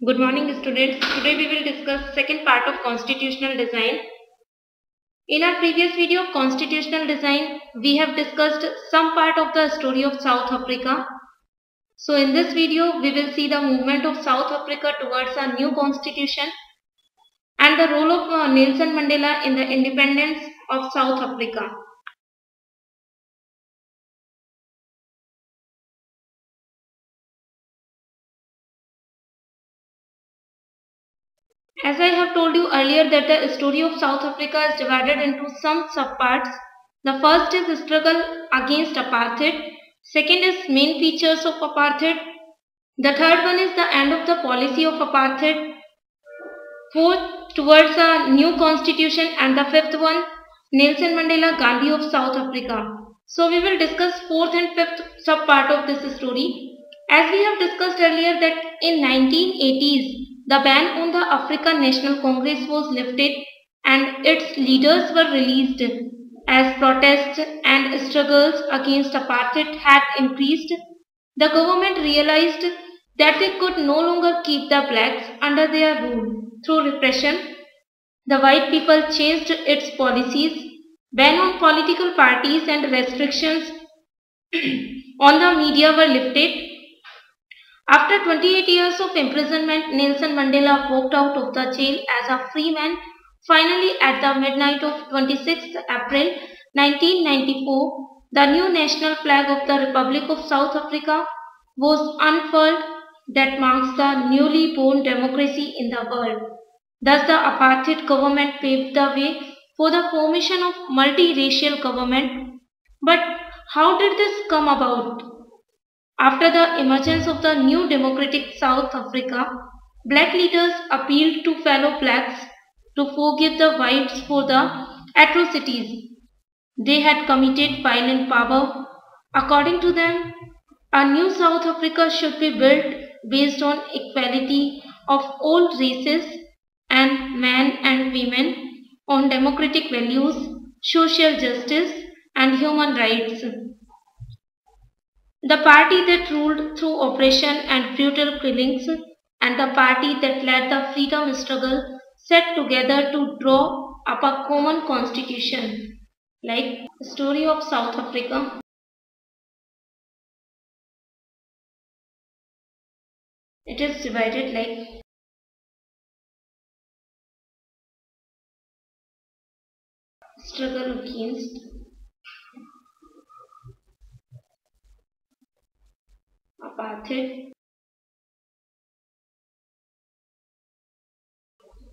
Good morning students. Today we will discuss second part of constitutional design. In our previous video constitutional design we have discussed some part of the story of South Africa. So in this video we will see the movement of South Africa towards a new constitution and the role of Nelson Mandela in the independence of South Africa. As I have told you earlier that the story of South Africa is divided into some subparts. The first is struggle against apartheid. Second is main features of apartheid. The third one is the end of the policy of apartheid. Fourth, towards a new constitution, and the fifth one, Nelson Mandela Gandhi of South Africa. So we will discuss fourth and fifth subpart of this story. As we have discussed earlier that in 1980s the ban on the African National Congress was lifted and its leaders were released as protests and struggles against apartheid had increased. The government realized that they could no longer keep the blacks under their rule. Through repression, the white people changed its policies. Ban on political parties and restrictions on the media were lifted. After 28 years of imprisonment, Nelson Mandela walked out of the jail as a free man. Finally, at the midnight of 26th April 1994, the new national flag of the Republic of South Africa was unfurled. That marks the newly born democracy in the world. Thus, the apartheid government paved the way for the formation of multiracial government. But how did this come about? After the emergence of the new democratic South Africa, black leaders appealed to fellow blacks to forgive the whites for the atrocities they had committed while in power. According to them, a new South Africa should be built based on equality of all races and men and women, on democratic values, social justice and human rights. The party that ruled through oppression and brutal killings and the party that led the freedom struggle sat together to draw up a common constitution. Like the story of South Africa. It is divided like struggle against apartheid.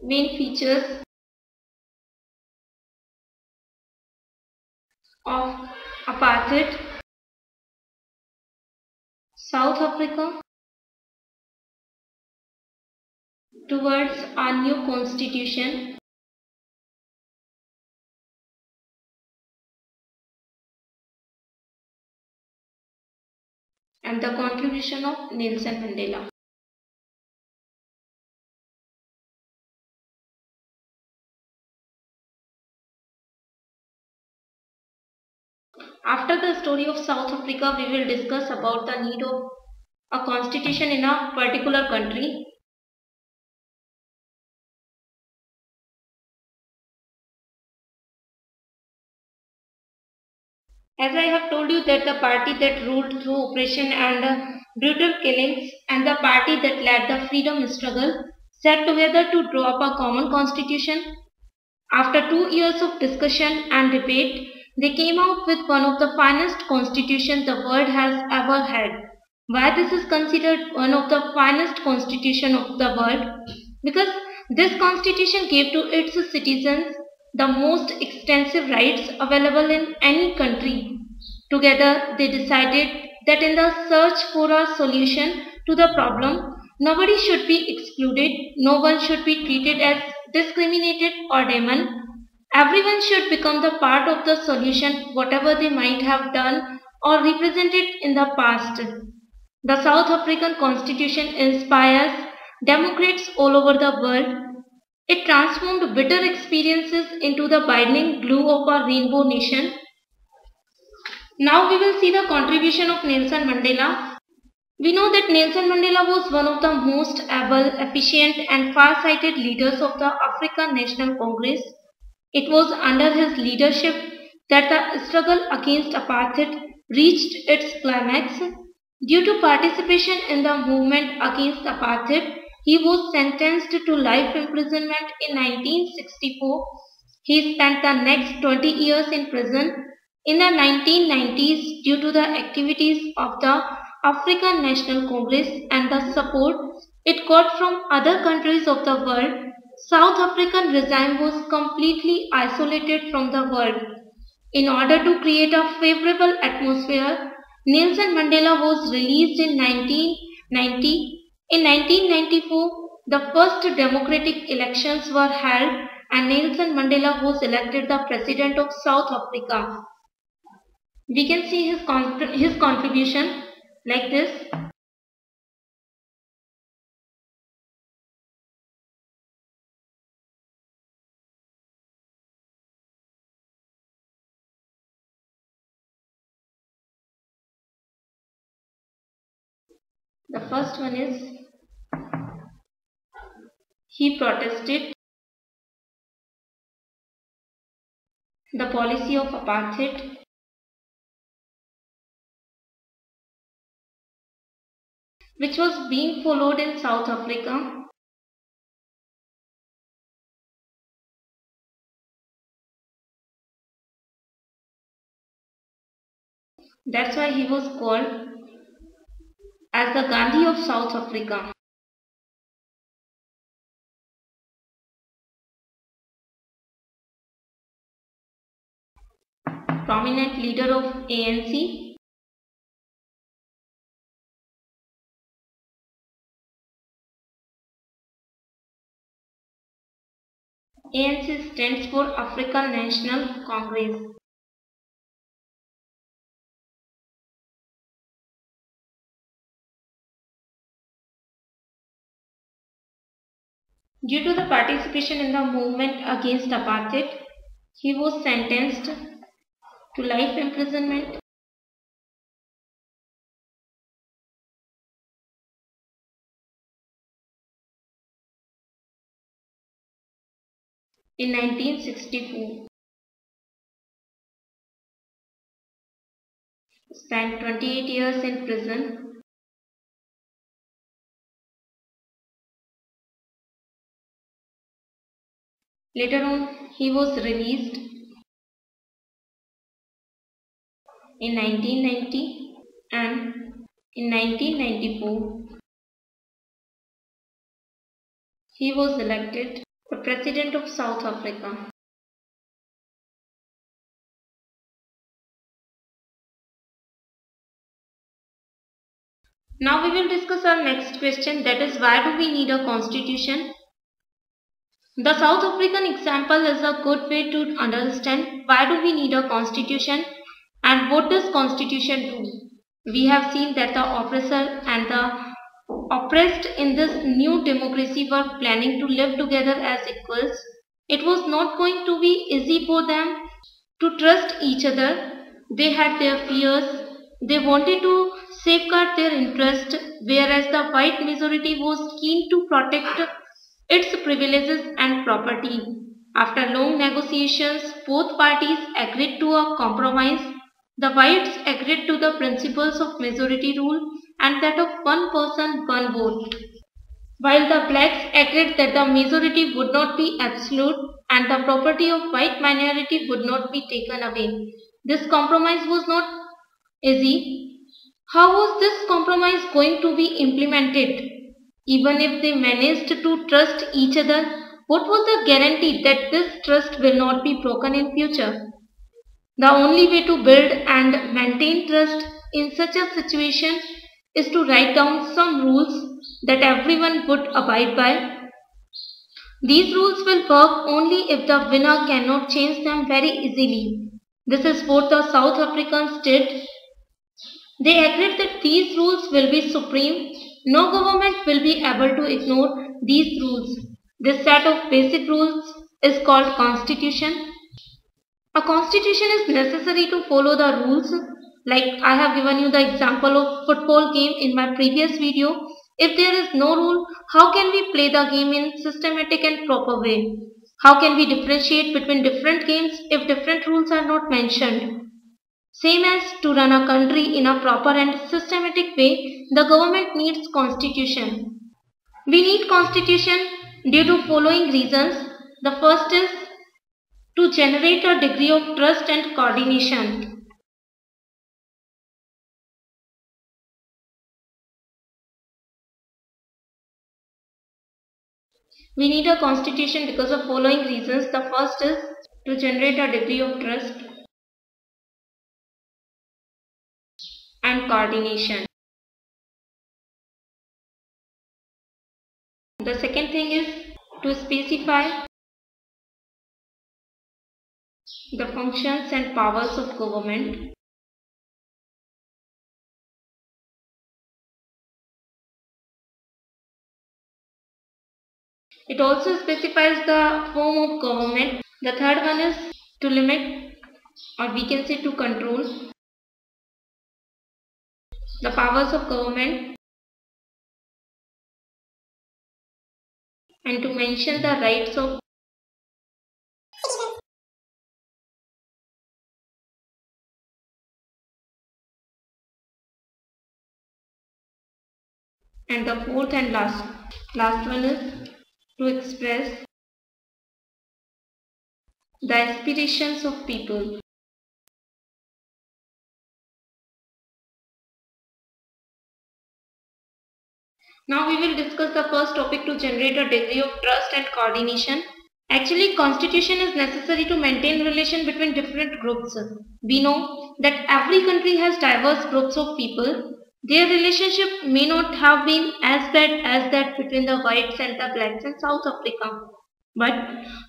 Main features of apartheid. South Africa towards a new constitution. And the contribution of Nelson Mandela. After the story of South Africa, we will discuss about the need of a constitution in a particular country. As I have told you that the party that ruled through oppression and brutal killings and the party that led the freedom struggle sat together to draw up a common constitution. After 2 years of discussion and debate, they came out with one of the finest constitutions the world has ever had. Why this is considered one of the finest constitution of the world? Because this constitution gave to its citizens the most extensive rights available in any country. Together they decided that in the search for a solution to the problem, nobody should be excluded, no one should be treated as discriminated or demon. Everyone should become the part of the solution whatever they might have done or represented in the past. The South African Constitution inspires democrats all over the world. It transformed bitter experiences into the widening blue of our rainbow nation. Now we will see the contribution of Nelson Mandela. We know that Nelson Mandela was one of the most able, efficient and far-sighted leaders of the African National Congress. It was under his leadership that the struggle against apartheid reached its climax. Due to participation in the movement against apartheid, he was sentenced to life imprisonment in 1964. He spent the next 20 years in prison. In the 1990s, due to the activities of the African National Congress and the support it got from other countries of the world, South African regime was completely isolated from the world. In order to create a favorable atmosphere, Nelson Mandela was released in 1990. In 1994, the first democratic elections were held and Nelson Mandela was elected the President of South Africa. We can see his contribution like this. The first one is he protested the policy of apartheid, which was being followed in South Africa. That's why he was called as the Gandhi of South Africa. Prominent leader of ANC. ANC stands for African National Congress. Due to the participation in the movement against apartheid, he was sentenced to life imprisonment. In 1964, spent 28 years in prison. Later on, he was released in 1990 and in 1994, he was elected the President of South Africa. Now we will discuss our next question, that is, why do we need a constitution? The South African example is a good way to understand why do we need a constitution and what does constitution do. We have seen that the oppressor and the oppressed in this new democracy were planning to live together as equals. It was not going to be easy for them to trust each other. They had their fears. They wanted to safeguard their interest, whereas the white majority was keen to protect its privileges and property. After long negotiations, both parties agreed to a compromise. The whites agreed to the principles of majority rule and that of one person, one vote, while the blacks agreed that the majority would not be absolute and the property of white minority would not be taken away. This compromise was not easy. How was this compromise going to be implemented? Even if they managed to trust each other, what was the guarantee that this trust will not be broken in future? The only way to build and maintain trust in such a situation is to write down some rules that everyone would abide by. These rules will work only if the winner cannot change them very easily. This is what the South Africans did. They agreed that these rules will be supreme. No government will be able to ignore these rules. This set of basic rules is called constitution. A constitution is necessary to follow the rules Like I have given you the example of football game in my previous video. If there is no rule, how can we play the game in systematic and proper way? How can we differentiate between different games if different rules are not mentioned? Same as to run a country in a proper and systematic way, the government needs constitution. We need constitution due to following reasons. The first is to generate a degree of trust and coordination. We need a constitution because of following reasons. The first is to generate a degree of trust and coordination. The second thing is to specify the functions and powers of government. It also specifies the form of government. The third one is to limit, or we can say to control, the powers of government and to mention the rights of and the fourth and last one is to express the aspirations of people. Now we will discuss the first topic, to generate a degree of trust and coordination. Actually, constitution is necessary to maintain relation between different groups. We know that every country has diverse groups of people. Their relationship may not have been as bad as that between the whites and the blacks in South Africa. But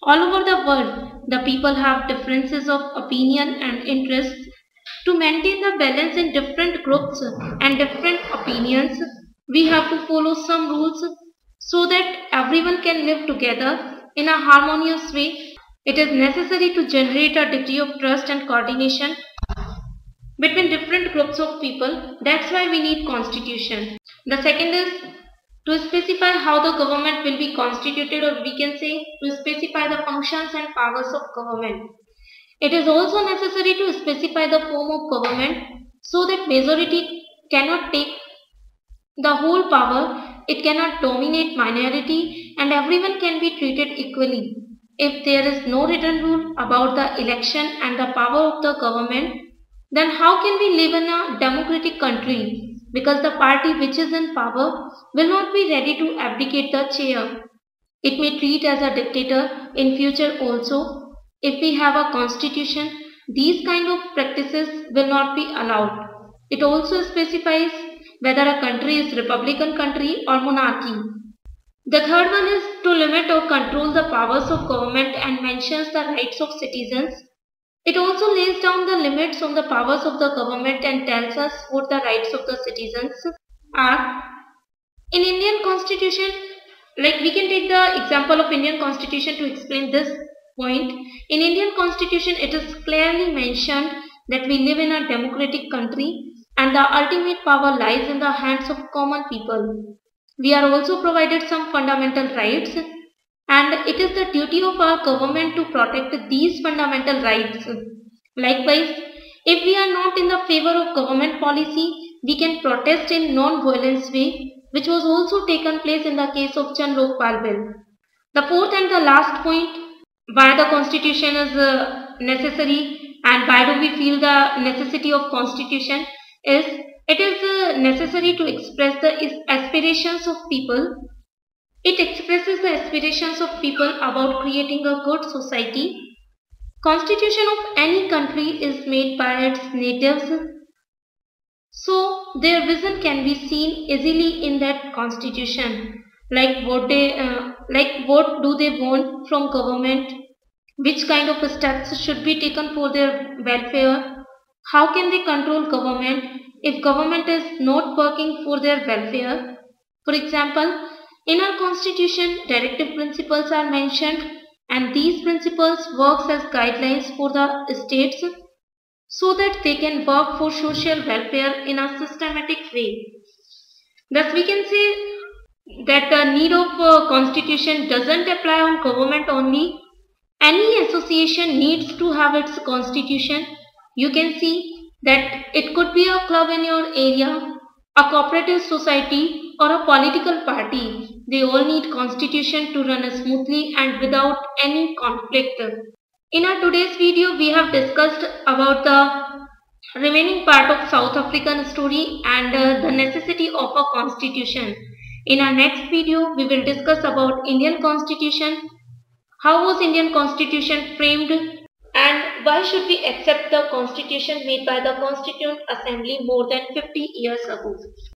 all over the world, the people have differences of opinion and interests. To maintain the balance in different groups and different opinions, we have to follow some rules so that everyone can live together in a harmonious way. It is necessary to generate a degree of trust and coordination between different groups of people. That's why we need constitution. The second is to specify how the government will be constituted, or we can say to specify the functions and powers of government. It is also necessary to specify the form of government so that majority cannot take the whole power, it cannot dominate minority, and everyone can be treated equally. If there is no written rule about the election and the power of the government, then how can we live in a democratic country? Because the party which is in power will not be ready to abdicate the chair. It may treat as a dictator in future also. If we have a constitution, these kind of practices will not be allowed. It also specifies whether a country is republican country or monarchy. The third one is to limit or control the powers of government and mentions the rights of citizens. It also lays down the limits on the powers of the government and tells us what the rights of the citizens are. In Indian constitution, like we can take the example of Indian constitution to explain this point. In Indian constitution, it is clearly mentioned that we live in a democratic country and the ultimate power lies in the hands of common people. We are also provided some fundamental rights, and it is the duty of our government to protect these fundamental rights. Likewise, if we are not in the favor of government policy, we can protest in non-violence way, which was also taken place in the case of Jan Lokpal Bill. The fourth and the last point, why the constitution is necessary and why do we feel the necessity of constitution, is it is necessary to express the aspirations of people. It expresses the aspirations of people about creating a good society. Constitution of any country is made by its natives, so their vision can be seen easily in that constitution. Like what do they want from government? Which kind of steps should be taken for their welfare? How can they control government if government is not working for their welfare? For example, in our constitution, directive principles are mentioned, and these principles works as guidelines for the states. so that they can work for social welfare in a systematic way. Thus, we can say that the need of a constitution doesn't apply on government only. Any association needs to have its constitution. You can see that it could be a club in your area, a cooperative society, or a political party. They all need constitution to run smoothly and without any conflict. In our today's video, we have discussed about the remaining part of South African story and the necessity of a constitution. In our next video, we will discuss about Indian constitution, how was Indian constitution framed, and why should we accept the constitution made by the Constituent Assembly more than 50 years ago.